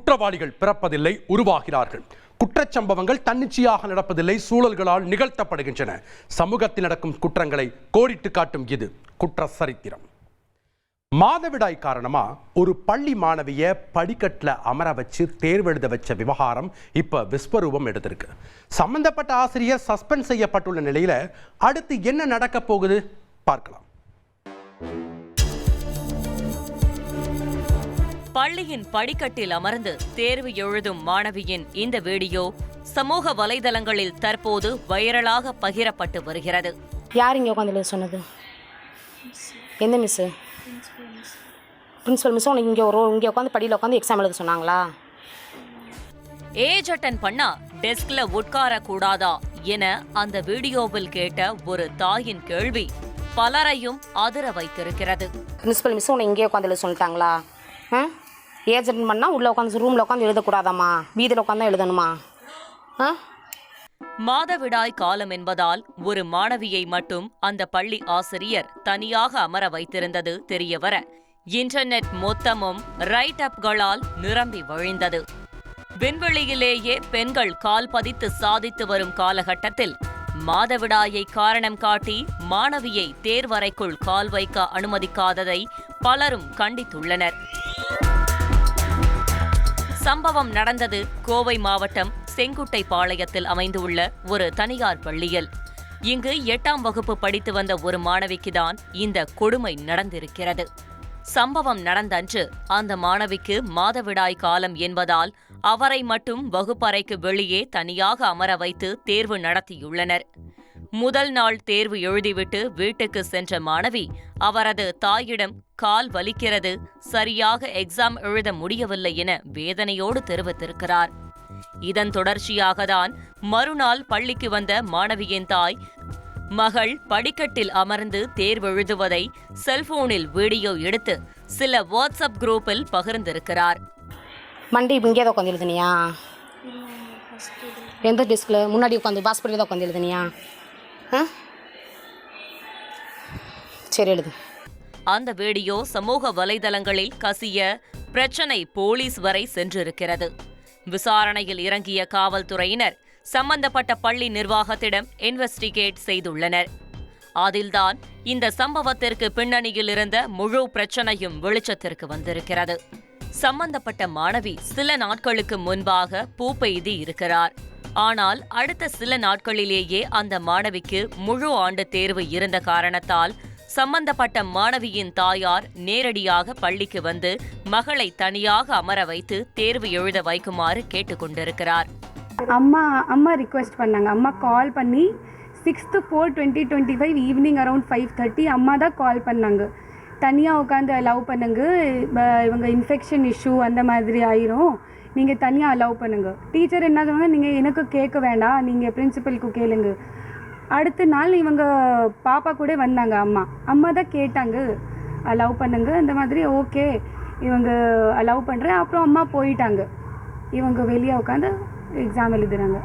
குற்றவாளிகள் பிறப்பதில்லை, உருவாகிறார்கள். குற்றச்சம்பவங்கள் தன்னிச்சையாக நடப்பதில்லை, சூழல்களால் நிகழ்த்தப்படுகின்றன. சமூகத்தில் நடக்கும் குற்றங்களை கோடிட்டு காட்டும் இது குற்ற சரித்திரம். மாதவிடாய் காரணமா ஒரு பள்ளி மாணவிய படிக்கட்டுல அமர வச்சு தேர்வெழுத வச்ச விவகாரம் இப்ப விஸ்வரூபம் எடுத்திருக்கு. சம்பந்தப்பட்ட ஆசிரியர் சஸ்பெண்ட் செய்யப்பட்டுள்ள நிலையில அடுத்து என்ன நடக்க போகுது பார்க்கலாம். பள்ளியின் படிக்கட்டில் அமர்ந்து தேர்வு எழுதும் மாணவியின் இந்த வீடியோ சமூக வலைதளங்களில் தற்போது வைரலாக பகிரப்பட்டு வருகிறது. யார் இங்கே உட்காந்து சொன்னது? எந்த மிஸ்? பிரின்சிபல் மிஸ் உனக்கு இங்கே உட்காந்து படியில் உட்காந்து எக்ஸாம் எழுத சொன்னாங்களா? ஏஜ் அட்டன் பண்ணா டெஸ்க்ல உட்கார கூடாதா என அந்த வீடியோவில் கேட்ட ஒரு தாயின் கேள்வி பலரையும் அதிர வைத்திருக்கிறது. பிரின்சிபல் மிஸ் உனக்கு இங்கே உட்காந்து எழுத சொல்லிட்டாங்களா? ஏஜ் அட்டன் பண்ணால் உள்ளே உட்காந்து ரூமில் உட்காந்து எழுதக்கூடாதாம்மா, வீதியில் உட்காந்து எழுதணுமா? மாதவிடாய் காலம் என்பதால் ஒரு மாணவியை மட்டும் அந்த பள்ளி ஆசிரியர் தனியாக அமர வைத்திருந்தது தெரியவர இன்டர்நெட் மொத்தமும் ரைட் அப்களால் நிரம்பி வழிந்தது. விண்வெளியிலேயே பெண்கள் கால் பதித்து சாதித்து வரும் காலகட்டத்தில் மாதவிடாயை காரணம் காட்டி மாணவியை தேர்வறைக்குள் கால் வைக்க அனுமதிக்காததை பலரும் கண்டித்துள்ளனர். சம்பவம் நடந்தது கோவை மாவட்டம் செங்குட்டைபாளையத்தில் அமைந்துள்ள ஒரு தனியார் பள்ளியில். இங்கு 8ஆம் வகுப்பு படித்து வந்த ஒரு மாணவிக்குதான் இந்த கொடுமை நடந்திருக்கிறது. சம்பவம் நடந்தன்று அந்த மாணவிக்கு மாதவிடாய் காலம் என்பதால் அவரை மட்டும் வகுப்பறைக்கு வெளியே தனியாக அமர வைத்து தேர்வு நடத்தியுள்ளனர். முதல் நாள் தேர்வு எழுதிவிட்டு வீட்டுக்கு சென்ற மாணவி அவரது தாயிடம் கால் வலிக்கிறது, சரியாக எக்ஸாம் எழுத முடியவில்லை என வேதனையோடு தெரிவித்திருக்கிறார். இதன் தொடர்ச்சியாக தான் மறுநாள் பள்ளிக்கு வந்த மாணவியின் தாய் மகள் படிக்கட்டில் அமர்ந்து தேர்வெழுதுவதை செல்போனில் வீடியோ எடுத்து சில வாட்ஸ்அப் குரூப்பில் பகிர்ந்திருக்கிறார். மண்டி இங்கே தான் உட்காந்து எழுதுனியா? எந்த டெஸ்கில் முன்னாடி உட்காந்து பாஸ்பரியில் தான் உட்காந்து எழுதுனியா? சரி எழுது. அந்த வீடியோ சமூக வலைதளங்களில் கசிய பிரச்சனை போலீஸ் வரை சென்றிருக்கிறது. விசாரணையில் இறங்கிய காவல்துறையினர் சம்பந்தப்பட்ட பள்ளி நிர்வாகத்திடம் இன்வெஸ்டிகேட் செய்துள்ளனர். அதில்தான் இந்த சம்பவத்திற்கு பின்னணியில் இருந்த முழு பிரச்சனையும் வெளிச்சத்திற்கு வந்திருக்கிறது. சம்பந்தப்பட்ட மாணவி சில நாட்களுக்கு முன்பாக பூப்பெய்தி இருக்கிறார். ஆனால் அடுத்த சில நாட்களிலேயே அந்த மாணவிக்கு முழு ஆண்டு தேர்வு இருந்த காரணத்தால் சம்பந்தப்பட்ட மாணவியின் தாயார் நேரடியாக பள்ளிக்கு வந்து மகளை தனியாக அமர வைத்து தேர்வு எழுத வைக்குமாறு கேட்டுக்கொண்டிருக்கிறார். அம்மா ரிக்வெஸ்ட் பண்ணாங்க. அம்மா கால் பண்ணி 6/4/2025 ஈவினிங் அரௌண்ட் 5:30 அம்மா தான் கால் பண்ணாங்க. தனியாக உட்காந்து அலோவ் பண்ணுங்க, இவங்க இன்ஃபெக்ஷன் இஷ்யூ அந்த மாதிரி ஆயிரும், நீங்கள் தனியாக அலோவ் பண்ணுங்க. டீச்சர் என்ன சொன்னாங்க, நீங்கள் எனக்கு கேட்க வேண்டாம், நீங்கள் பிரின்சிபலுக்கு கேளுங்க. அடுத்த நாள் இவங்க பாப்பா கூட வந்தாங்க. அம்மா தான் கேட்டாங்க அலோவ் பண்ணுங்க அந்த மாதிரி. ஓகே இவங்க அலோவ் பண்ணுறேன். அப்புறம் அம்மா போயிட்டாங்க. இவங்க வெளியே உட்காந்து எக்ஸாம் எழுதுறாங்க.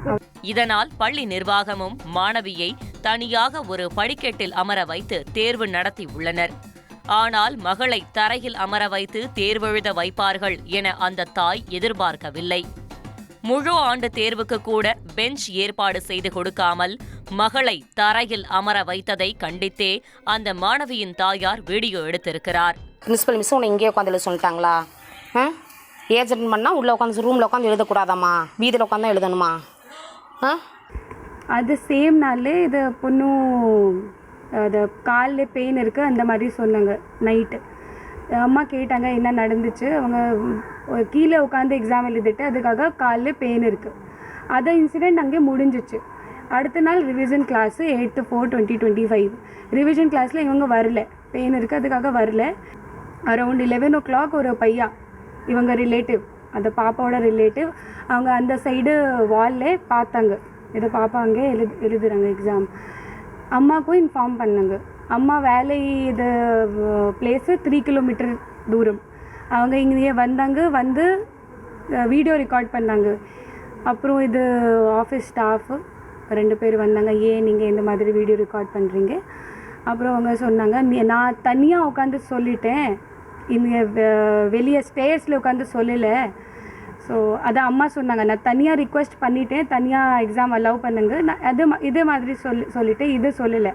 இதனால் பள்ளி நிர்வாகமும் மாணவியை தனியாக ஒரு படிக்கட்டில் அமர வைத்து தேர்வு நடத்தி உள்ளனர். ஆனால் மகளை தரையில் அமர வைத்து தேர்வெழுத வைப்பார்கள் என அந்த தாய் எதிர்பார்க்கவில்லை. முழு ஆண்டு தேர்வுக்கு கூட பெஞ்ச் ஏற்பாடு செய்து கொடுக்காமல் மகளை தரையில் அமர வைத்ததை கண்டித்தே அந்த மாணவியின் தாயார் வீடியோ எடுத்திருக்கிறார். பிரின்சிபல் மிஸ் உனக்கு இங்கே உட்காந்து எழுத சொல்லிட்டாங்களா? ஏஜ் அட்டன் பண்ணால் உள்ளே உட்காந்து ரூமில் உட்காந்து எழுதக்கூடாதாம்மா, வீதியில் உட்காந்து எழுதணுமா? அது சேம் நாள்லே இது பொண்ணும் அது காலில் பெயின் இருக்குது அந்த மாதிரி சொன்னாங்க. நைட்டு அம்மா கேட்டாங்க என்ன நடந்துச்சு. அவங்க கீழே உட்காந்து எக்ஸாம் எழுதிட்டு அதுக்காக காலில் பெயின் இருக்குது. அதை இன்சிடெண்ட் அங்கே முடிஞ்சிச்சு. அடுத்த நாள் ரிவிஷன் கிளாஸு 8/4/2025 ரிவிஷன் கிளாஸில் இவங்க வரல, பெயின் இருக்குது அதுக்காக வரல. அரௌண்ட் 11 o'clock ஒரு பையா இவங்க ரிலேட்டிவ், அந்த பாப்பாவோட ரிலேட்டிவ், அவங்க அந்த சைடு வால்லே பார்த்தாங்க இதை பாப்பா அங்கே எழுதுறாங்க எக்ஸாம். அம்மாவுக்கும் இன்ஃபார்ம் பண்ணாங்க. அம்மா வேலை இது பிளேஸு 3 kilometer தூரம். அவங்க இங்கேயே வந்தாங்க, வந்து வீடியோ ரெக்கார்ட் பண்ணாங்க. அப்புறம் இது ஆஃபீஸ் ஸ்டாஃபு 2 பேர் வந்தாங்க. ஏன் நீங்கள் இந்த மாதிரி வீடியோ ரெக்கார்ட் பண்ணுறீங்க? அப்புறம் அவங்க சொன்னாங்க, நான் தனியாக உட்காந்து சொல்லிட்டேன், இங்கே வெளியே ஸ்டேர்ஸில் உட்காந்து சொல்லலை, ஸோ அதை அம்மா சொன்னாங்க, நான் தனியாக ரிக்வெஸ்ட் பண்ணிட்டேன், தனியாக எக்ஸாம் அலோவ் பண்ணுங்க, நான் இதே மாதிரி சொல்லிட்டு இது சொல்லலை.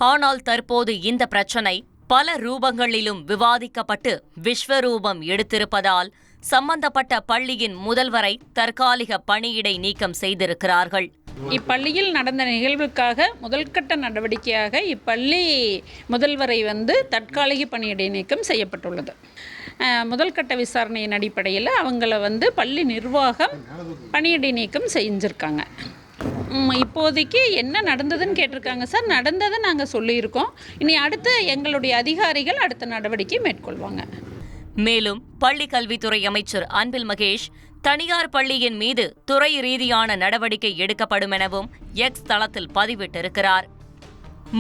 ஆனால் தற்போது இந்த பிரச்சனை பல ரூபங்களிலும் விவாதிக்கப்பட்டு விஸ்வரூபம் எடுத்திருப்பதால் சம்பந்தப்பட்ட பள்ளியின் முதல்வரை தற்காலிக பணியிடை நீக்கம் செய்திருக்கிறார்கள். இப்பள்ளியில் நடந்த நிகழ்வுக்காக முதல்கட்ட நடவடிக்கையாக இப்பள்ளி முதல்வரை தற்காலிக பணியிடை நீக்கம் செய்யப்பட்டுள்ளது. முதல்கட்ட விசாரணையின் அடிப்படையில் அவங்கள பள்ளி நிர்வாகம் பணியிடை நீக்கம் செஞ்சுருக்காங்க. இப்போதைக்கு என்ன நடந்ததுன்னு கேட்டிருக்காங்க சார். நடந்ததை நாங்கள் சொல்லியிருக்கோம். இனி அடுத்து எங்களுடைய அதிகாரிகள் அடுத்த நடவடிக்கை மேற்கொள்வாங்க. மேலும் பள்ளி கல்வித்துறை அமைச்சர் அன்பில் மகேஷ் தனியார் பள்ளியின் மீது துறை ரீதியான நடவடிக்கை எடுக்கப்படும் எனவும் எக்ஸ் தளத்தில் பதிவிட்டிருக்கிறார்.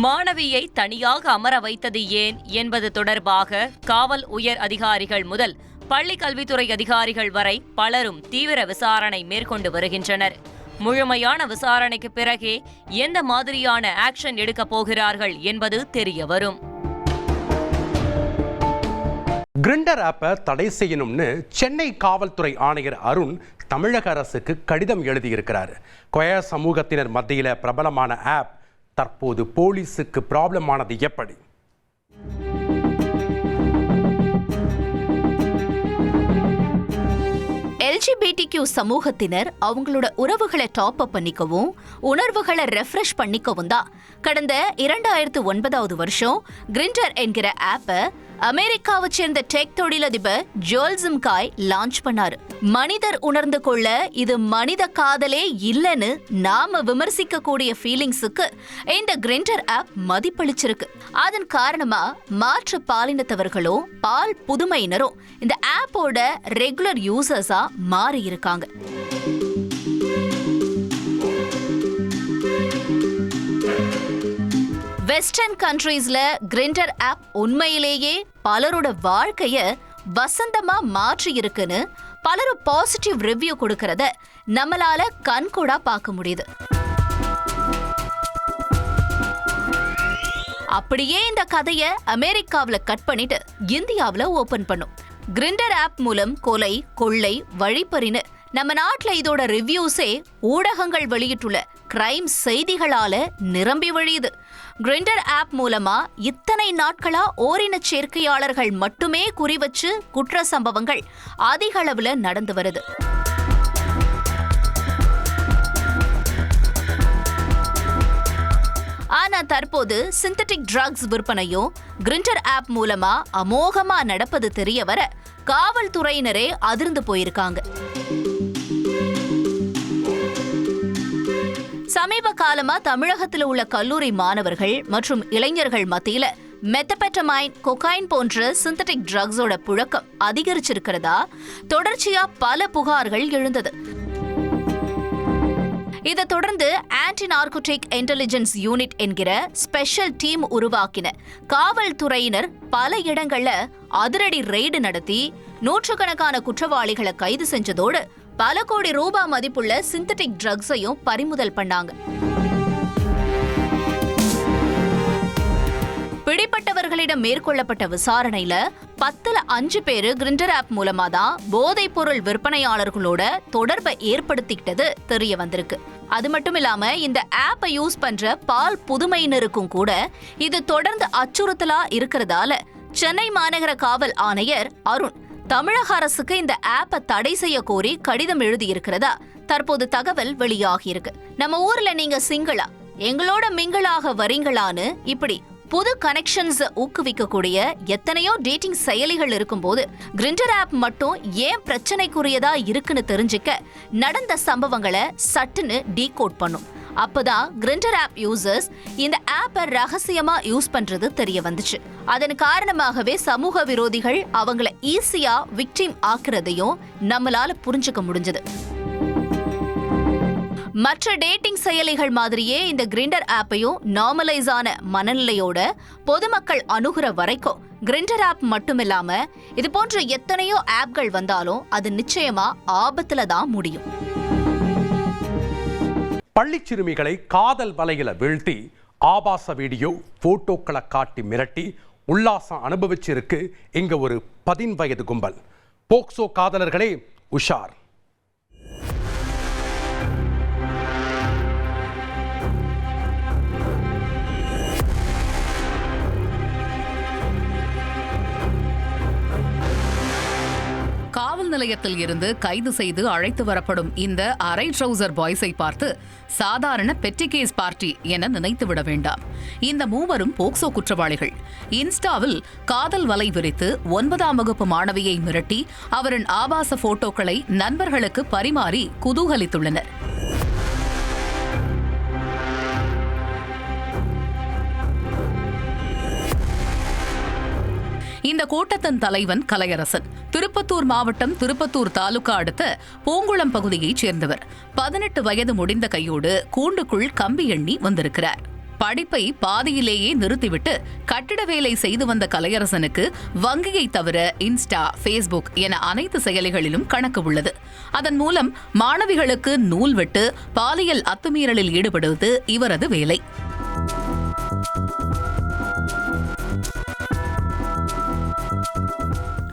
மாணவியை தனியாக அமர வைத்தது ஏன் என்பது தொடர்பாக காவல் உயர் அதிகாரிகள் முதல் பள்ளி கல்வித்துறை அதிகாரிகள் வரை பலரும் தீவிர விசாரணை மேற்கொண்டு வருகின்றனர். முழுமையான விசாரணைக்கு பிறகே எந்த மாதிரியான ஆக்ஷன் எடுக்கப் போகிறார்கள் என்பது தெரிய வரும். கிரிண்டர் ஆப்பை தடை செய்யணும்னு சென்னை காவல்துறை ஆணையர் அருண் தமிழக அரசுக்கு கடிதம் எழுதியிருக்கிறார். கொய சமூகத்தினர் மத்தியில் பிரபலமான ஆப் தற்போது போலீஸுக்கு ப்ராப்ளம் ஆனது எப்படி? LGBTQ சமூகத்தினர் அவங்களோட உறவுகளை டாப் அப் பண்ணிக்கவும் உணர்வுகளை ரெஃப்ரெஷ் பண்ணிக்கவும் தான் கடந்த 2009 வருஷம் கிரிண்டர் என்கிற ஆப்பை அமெரிக்காவை சேர்ந்த டெக் தொழிலதிபர் ஜோல் சிம்காய் லான்ச் பண்ணாரு. மனிதர் உணர்ந்து கொள்ள இது மனித காதலே இல்லைன்னு நாம விமர்சிக்க கூடிய ஃபீலிங்ஸுக்கு இந்த கிரிண்டர் ஆப் மதிப்பளிச்சிருக்கு. அதன் காரணமா மாற்று பாலினத்தவர்களும் பால் புதுமையினரும் இந்த ஆப்போட ரெகுலர் யூசர்ஸா மாறி இருக்காங்க. வெஸ்டர்ன் கண்ட்ரீஸ்ல கிரிண்டர் ஆப் உண்மையிலேயே பலரோட வாழ்க்கைய வசந்தமா மாற்றி இருக்குன்னு பலரும் பாசிட்டிவ் ரிவ்யூ கொடுக்கறத நம்மளால கண்கூடா பார்க்க முடியுது. அப்படியே இந்த கதைய அமெரிக்காவுல கட் பண்ணிட்டு இந்தியாவுல ஓபன் பண்ணும். கிரிண்டர் ஆப் மூலம் கொலை, கொள்ளை, வழிப்பறின்னு நம்ம நாட்டுல இதோட ரிவ்யூஸே ஊடகங்கள் வெளியிட்டுள்ள கிரைம் செய்திகளால நிரம்பி வழியுது. கிரிண்டர் ஆப் மூலமா இத்தனை நாட்களா ஓரின சேர்க்கையாளர்கள் மட்டுமே குறிவச்சு குற்ற சம்பவங்கள் அதிக அளவுல நடந்து வருது. ஆனா தற்போது சிந்தட்டிக் ட்ரக்ஸ் விற்பனையும் கிரிண்டர் ஆப் மூலமா அமோகமா நடப்பது தெரிய வர காவல்துறையினரே அதிர்ந்து போயிருக்காங்க. சமீப காலமா தமிழகத்தில் உள்ள கல்லூரி மாணவர்கள் மற்றும் இளைஞர்கள் மத்தியில மெத்தபெட்டமைன், கொகைன் போன்ற சிந்தட்டிக் ட்ரக்ஸோட புழக்கம் அதிகரிச்சிருக்கிறதா தொடர்ச்சியா பல புகார்கள் எழுந்தது. இதை தொடர்ந்து ஆன்டி நார்கோட்டிக் இன்டெலிஜென்ஸ் யூனிட் என்கிற ஸ்பெஷல் டீம் உருவாக்கின காவல்துறையினர் பல இடங்கள்ல அதிரடி ரெய்டு நடத்தி நூற்றுக்கணக்கான குற்றவாளிகளை கைது செஞ்சதோடு பல கோடி ரூபாய் மதிப்புள்ள சிந்தட்டிக் ட்ரக்ஸையும் பறிமுதல் பண்ணாங்க. பிடிப்பட்டவர்களிடம் மேற்கொள்ளப்பட்ட விசாரணையில 10ல் 5 பேரு கிரிண்டர் ஆப் மூலமா தான் போதைப் பொருள் விற்பனையாளர்களோட தொடர்பை ஏற்படுத்திக்கிட்டது தெரிய வந்திருக்கு. அது மட்டும் இல்லாம இந்த ஆப்பை யூஸ் பண்ற பால் புதுமையினருக்கும் கூட இது தொடர்ந்து அச்சுறுத்தலா இருக்கிறதால சென்னை மாநகர காவல் ஆணையர் அருண் தமிழக அரசுக்கு இந்த ஆப்பை தடை செய்ய கோரி கடிதம் எழுதியிருக்கிறதா தற்போது தகவல் வெளியாகியிருக்கு. நம்ம ஊர்ல நீங்க சிங்களா, எங்களோட மிங்களாக வரீங்களான்னு இப்படி புது கனெக்ஷன்ஸ் ஊக்குவிக்கக்கூடிய எத்தனையோ டேட்டிங் செயலிகள் இருக்கும்போது கிரிண்டர் ஆப் மட்டும் ஏன் பிரச்சனைக்குரியதா இருக்குன்னு தெரிஞ்சுக்க நடந்த சம்பவங்களை சட்டுன்னு டீகோட் பண்ணும். அப்பதான் கிரிண்டர் ஆப் யூசர்ஸ் இந்த ஆப்பை ரகசியமா யூஸ் பண்றது தெரிய வந்துச்சு. அதன் காரணமாகவே சமூக விரோதிகள் அவங்கள ஈஸியா விக்டிம் ஆக்குறதையும் நம்மளால புரிஞ்சுக்க முடிஞ்சது. மற்ற டேட்டிங் செயலிகள் மாதிரியே இந்த கிரிண்டர் ஆப்பையும் நார்மலைஸ் ஆன மனநிலையோட பொதுமக்கள் அணுகுற வரைக்கும் கிரிண்டர் ஆப் மட்டுமில்லாம இது போன்ற எத்தனையோ ஆப்கள் வந்தாலும் அது நிச்சயமா ஆபத்துல தான் முடியும். பள்ளி சிறுமிகளை காதல் வலையில வீழ்த்தி ஆபாச வீடியோ போட்டோக்களை காட்டி மிரட்டி உல்லாசம் அனுபவிச்சிருக்கு இங்க ஒரு 10 வயது கும்பல். போக்சோ காதலர்களே உஷார். நிலையத்தில் இருந்து கைது செய்து அழைத்து வரப்படும் இந்த அரை ட்ரவுசர் பாய்ஸை பார்த்து சாதாரண பெட்டி கேஸ் பார்ட்டி என நினைத்துவிட வேண்டாம். இந்த மூவரும் போக்சோ குற்றவாளிகள். இன்ஸ்டாவில் காதல் வலை விரித்து 9ஆம் வகுப்பு மாணவியை மிரட்டி அவரின் ஆபாச போட்டோக்களை நண்பர்களுக்கு பரிமாறி குதூகலித்துள்ளனர். இந்த கூட்டத்தின் தலைவன் கலையரசன். திருப்பத்தூர் மாவட்டம் திருப்பத்தூர் தாலுகா அடுத்த பூங்குளம் பகுதியைச் சேர்ந்தவர். 18 வயது முடிந்த கையோடு கூண்டுக்குள் கம்பி எண்ணி வந்திருக்கிறார். படிப்பை பாதியிலேயே நிறுத்திவிட்டு கட்டிட வேலை செய்து வந்த கலையரசனுக்கு வங்கியை தவிர இன்ஸ்டா, ஃபேஸ்புக் என அனைத்து செயலிகளிலும் கணக்கு உள்ளது. அதன் மூலம் மாணவிகளுக்கு நூல் வெட்டு, பாலியல் அத்துமீறலில் ஈடுபடுவது இவரது வேலை.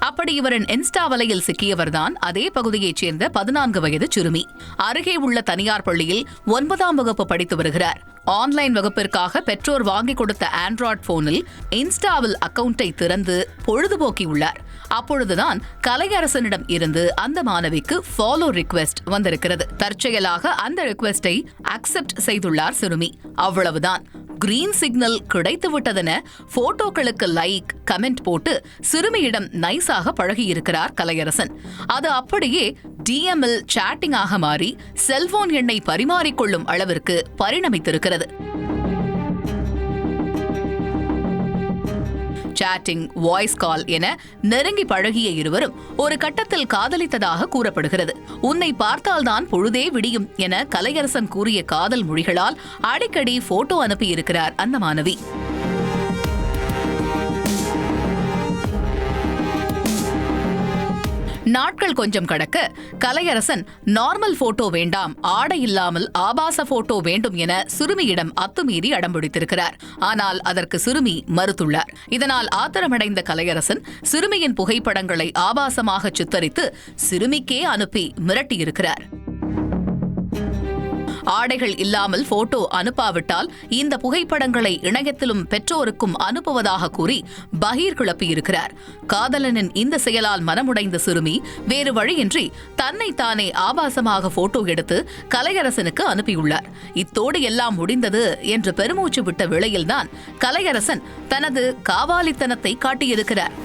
அப்படி இவரின் இன்ஸ்டா வலையில் சிக்கியவர்தான் அதே பகுதியைச் சேர்ந்த 14 வயது சிறுமி. அருகே உள்ள தனியார் பள்ளியில் 9ஆம் வகுப்பு படித்து வருகிறார். ஆன்லைன் வகுப்பிற்காக பெற்றோர் வாங்கிக் கொடுத்த ஆண்ட்ராய்டு போனில் இன்ஸ்டாவில் அக்கவுண்டை திறந்து பொழுதுபோக்கியுள்ளார். அப்பொழுதுதான் கலையரசனிடம் இருந்து அந்த மாணவிக்கு ஃபாலோ ரிக்வெஸ்ட் வந்திருக்கிறது. தற்செயலாக அந்த ரிக்வெஸ்டை அக்செப்ட் செய்துள்ளார் சிறுமி. அவ்வளவுதான். கிரீன் சிக்னல் கிடைத்து விட்டதென போட்டோக்களுக்கு லைக், கமெண்ட் போட்டு சிறுமியிடம் நைஸாக பழகியிருக்கிறார் கலையரசன். அது அப்படியே டிஎம்எல் சாட்டிங் ஆக மாறி செல்போன் எண்ணை பரிமாறிக்கொள்ளும் அளவிற்கு பரிணமித்திருக்கிறது. சாட்டிங், வாய்ஸ் கால் என நெருங்கி பழகிய இருவரும் ஒரு கட்டத்தில் காதலித்ததாக கூறப்படுகிறது. உன்னை பார்த்தால்தான் பொழுதே விடியும் என கலையரசன் கூறிய காதல் மொழிகளால் அடிக்கடி போட்டோ அனுப்பியிருக்கிறார் அந்த மாணவி. நாட்கள் கொஞ்சம் கடக்க கலையரசன் நார்மல் போட்டோ வேண்டாம், ஆடை இல்லாமல் ஆபாச போட்டோ வேண்டும் என சிறுமியிடம் அத்துமீறி அடம்பிடித்திருக்கிறார். ஆனால் அதற்கு சிறுமி மறுத்துள்ளார். இதனால் ஆத்திரமடைந்த கலையரசன் சிறுமியின் புகைப்படங்களை ஆபாசமாக சித்தரித்து சிறுமிக்கே அனுப்பி மிரட்டியிருக்கிறார். ஆடைகள் இல்லாமல் போட்டோ அனுப்பாவிட்டால் இந்த புகைப்படங்களை இணையத்திலும் பெற்றோருக்கும் அனுப்புவதாக கூறி பகீர் கிளப்பியிருக்கிறார். காதலனின் இந்த செயலால் மனமுடைந்த சிறுமி வேறு வழியின்றி தன்னை தானே ஆபாசமாக போட்டோ எடுத்து கலையரசனுக்கு அனுப்பியுள்ளார். இத்தோடு எல்லாம் முடிந்தது என்று பெருமூச்சு விட்ட வேளையில்தான் கலையரசன் தனது காவாலித்தனத்தை காட்டியிருக்கிறார்.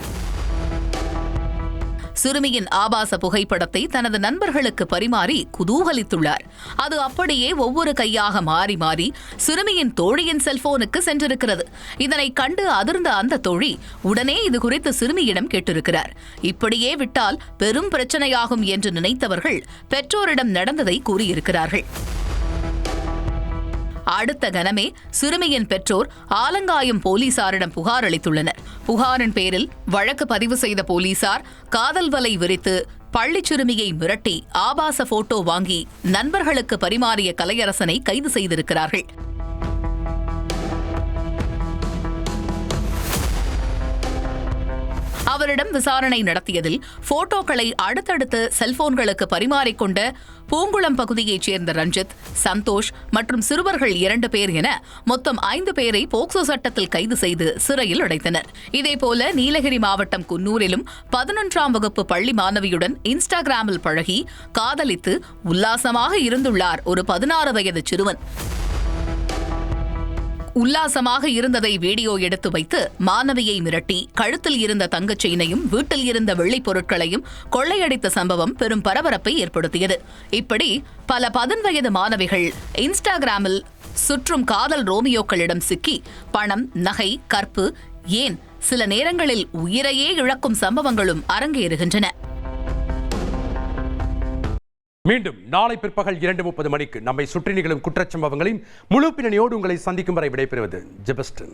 சிறுமியின் ஆபாச புகைப்படத்தை தனது நண்பர்களுக்கு பரிமாறி குதூகலித்துள்ளார். அது அப்படியே ஒவ்வொரு கையாக மாறி மாறி சிறுமியின் தோழியின் செல்போனுக்கு சென்றிருக்கிறது. இதனை கண்டு அதிர்ந்த அந்த தோழி உடனே இது குறித்து சிறுமியிடம் கேட்டிருக்கிறார். இப்படியே விட்டால் பெரும் பிரச்சனையாகும் என்று நினைத்தவர்கள் பெற்றோரிடம் நடந்ததை கூறியிருக்கிறார்கள். அடுத்த கணமே சிறுமியின் பெற்றோர் ஆலங்காயம் போலீசாரிடம் புகார் அளித்துள்ளனர். புகாரின் பேரில் வழக்கு பதிவு செய்த போலீசார் காதல் வலை விரித்து பள்ளி சிறுமியை மிரட்டி ஆபாச போட்டோ வாங்கி நண்பர்களுக்கு பரிமாறிய கலையரசனை கைது செய்திருக்கிறார்கள். அவரிடம் விசாரணை நடத்தியதில் போட்டோக்களை அடுத்தடுத்து செல்போன்களுக்கு பரிமாறிக்கொண்ட பூங்குளம் பகுதியைச் சேர்ந்த ரஞ்சித், சந்தோஷ் மற்றும் சிறுவர்கள் 2 பேர் என மொத்தம் 5 பேரை போக்சோ சட்டத்தில் கைது செய்து சிறையில் அடைத்தனர். இதேபோல நீலகிரி மாவட்டம் குன்னூரிலும் 11ஆம் வகுப்பு பள்ளி மாணவியுடன் இன்ஸ்டாகிராமில் பழகி காதலித்து உல்லாசமாக இருந்துள்ளார் ஒரு 16 வயது சிறுவன். உல்லாசமாக இருந்ததை வீடியோ எடுத்து வைத்து மாணவியை மிரட்டி கழுத்தில் இருந்த தங்கச் செயினையும் வீட்டில் இருந்த வெள்ளிப் பொருட்களையும் கொள்ளையடித்த சம்பவம் பெரும் பரபரப்பை ஏற்படுத்தியது. இப்படி பல 10 வயது மாணவிகள் இன்ஸ்டாகிராமில் சுற்றும் காதல் ரோமியோக்களிடம் சிக்கி பணம், நகை, கற்பு, ஏன் சில நேரங்களில் உயிரையே இழக்கும் சம்பவங்களும் அரங்கேறுகின்றன. மீண்டும் நாளை பிற்பகல் 2:30 மணிக்கு நம்மை சுற்றி நிகழும் குற்றச்சம்பவங்களின் முழு பின்னணியோடு உங்களை சந்திக்கும் வரை விடைபெறுவது ஜெபஸ்டன்.